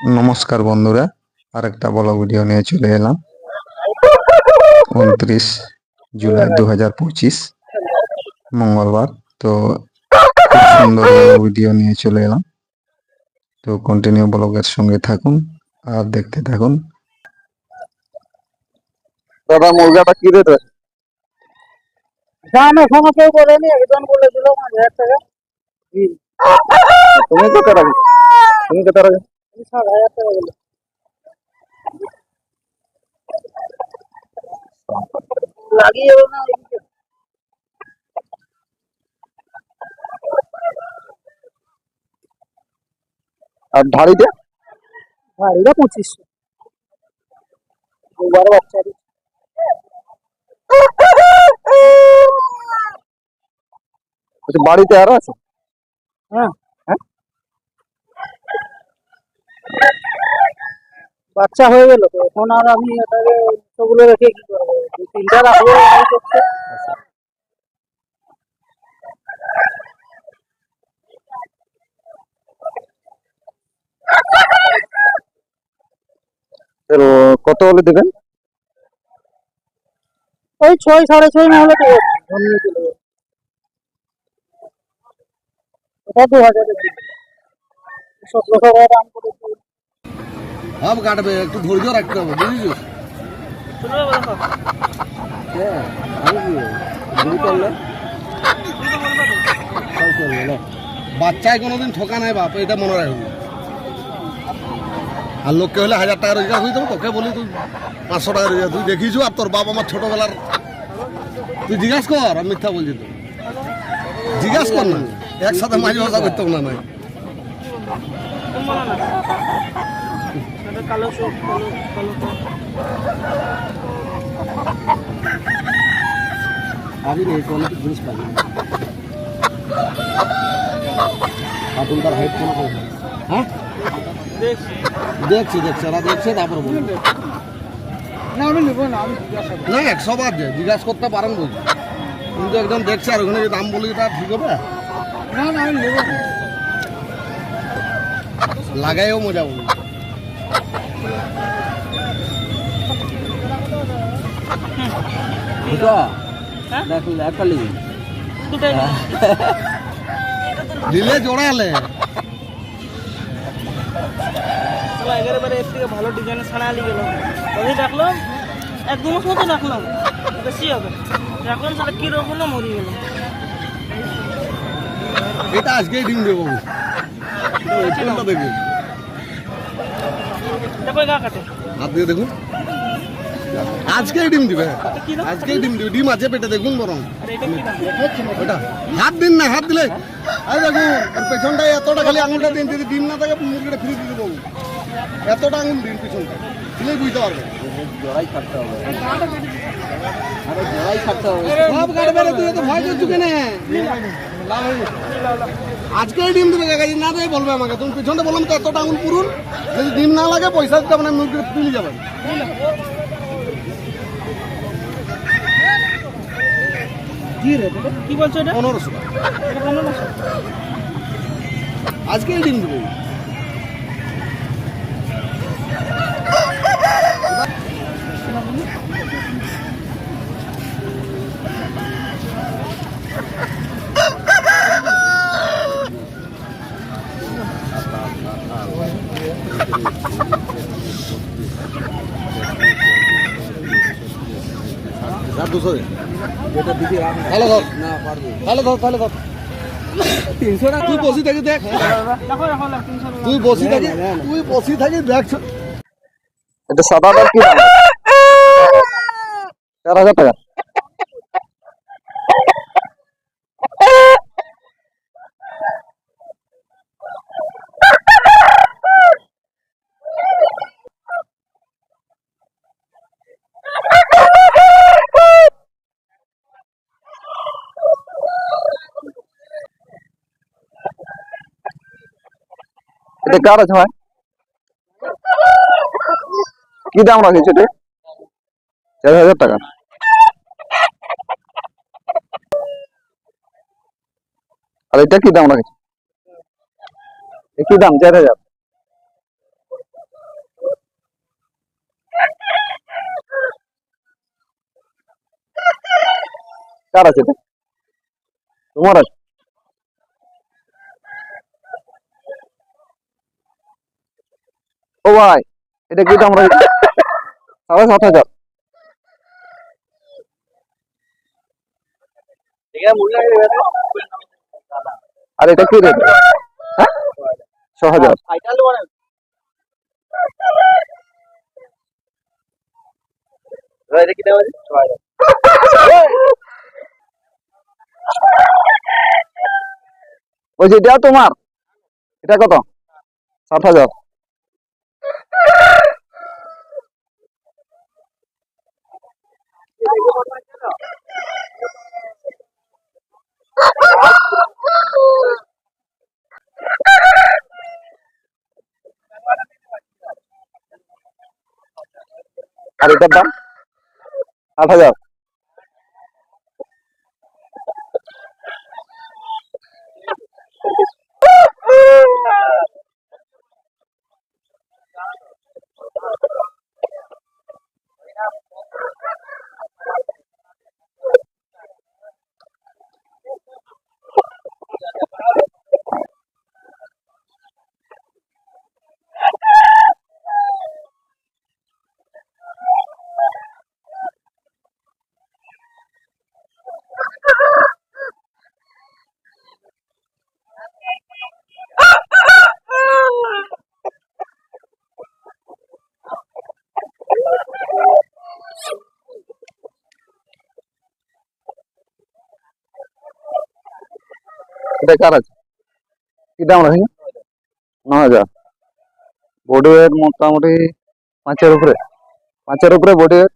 নমস্কার বন্ধুরা, আরেকটা ব্লগ ভিডিও নিয়ে চলে এলাম। 29 জুলাই 2025 মঙ্গলবার। তো খুব সুন্দর ভিডিও নিয়ে চলে এলাম। তো কন্টিনিউ ব্লগের সঙ্গে থাকুন আর দেখতে থাকুন। দাদা মুরগাটা কি রেট? দাম এখনো কেউ বলেনি, একজন বলেছিল 5,000 টাকা। তুমি কত রাখো? তুমি কত রাখো? 7,000 টাকা বলে। লাগিয়ে যাবো না এদিকে? আর ধাড়িতে? ভাড়িটা 2500। দুবার বাচ্চা দিচ্ছে। বাড়িতে আরো আছে? হ্যাঁ, হ্যাঁ, বাচ্চা হয়ে গেল তো এখন আর আমি এটাকে সেগুলো রেখে কি করবো? 2-3টা রাখবো এই করতে। তো কত হলে দেবেন? ওই 6-6.5 না হলে দেবো না, ধরিয়ে চলে যাবো। এটা 2,000 এর দিকে 1700 টাকা দাম করেছি। সব কাটবে, একটু ধৈর্য রাখতে হবে, বুঝেছো? বাচ্চায় কোনোদিন ঠকা নাই বাপ, এটা মনে রাখবি। আর লোককে হলে 1,000 টাকা রোজগার হয়ে যাবো, তোকে বলি তুই 500 টাকা রোজগার। তুই দেখিস আর তোর বাপ আমার ছোটবেলার, তুই জিজ্ঞাসা কর, আমি মিথ্যা বলছি তো। জিজ্ঞাসা কর না, একসাথে মাঝে ভাষা করতাম না নাই। আগে রে কোয়ালিটি জিনিস পাবি। আপন তার হাইট কোন কম? হ্যাঁ, দেখছি ওরা দেখছে, তারপরে বলবো। না আমি নেবো না, আমি জিজ্ঞাসা করবো। না 100 বার জিজ্ঞাসা করতে পারেন বলছি, কিন্তু একজন দেখছে আর ওখানে যে দাম বলি তা ঠিক হবে? না না আমি নেবো না। লাগাইও মজা বলি। দিলে জোড়ালে একেবারে এর থেকে ভালো ডিজাইনের ছাড়া আলি গেল, তবেই রাখলাম 1-2 মাস মতো রাখলাম, বেশি হবে রাখলাম, তাহলে কিরকম হলো মরে গেল। এটা আজকেই ডিম দেবো। দেখুন দেখো গা কাটে, হাত দিয়ে দেখুন, আজকেই ডিম দিবে, আজকেই ডিম দিবে। ডিম আছে পেটে, দেখুন বরং। আর এটা কি দাম? ওটা হাত দিন না, হাত দিলে এই দেখুন ওর পেছনটায় এতটা, খালি আঙুলটা দিন, যদি ডিম না থাকে মুরগিটা ফ্রি দিয়ে দেবো। এতটা আঙুল দিন পিছনটা, দিলেই বুঝতে পারবে। সব কাটবে রে, তুই এত ভয় করছু কেন? আজকেই ডিম দেবে কাকাজি, না দেয় বলবে আমাকে। তুমি পিছনটা বললাম তো এতটা আঙুল পুরুন, যদি ডিম না লাগে পয়সা দিতে হবে না, মুরগিটা তুলে যাবেন। কি রে কি বলছো এটা? 1500 টাকা এটা 1500। আজকেই ডিম দেবে। তুই বসি থাকি দেখ, দেখো এখন 300 তুই বসি থাকি দেখ। এটা সাদাটার কি দাম? 4,000 টাকা। এটা কার আছে ভাই? কি দাম রাখেছে এটা? 4,000 টাকা। আর এটা কি দাম রাখেছে? কি দাম? 4,000। কার আছে এটা? তোমার আছে? ও ভাই, এটা কি দাম রাখি? 7,500। আর এটা কি রেট? হ্যাঁ, 6,000। ওই যে এটা তোমার, এটা কত? 7,000। আর এটার দাম 8,000। এটা কার আছে? কি দাম রাখি? 9,000। বডি ওয়েট মোটামুটি 5-এর উপরে। 5-এর উপরে বডি ওয়েট।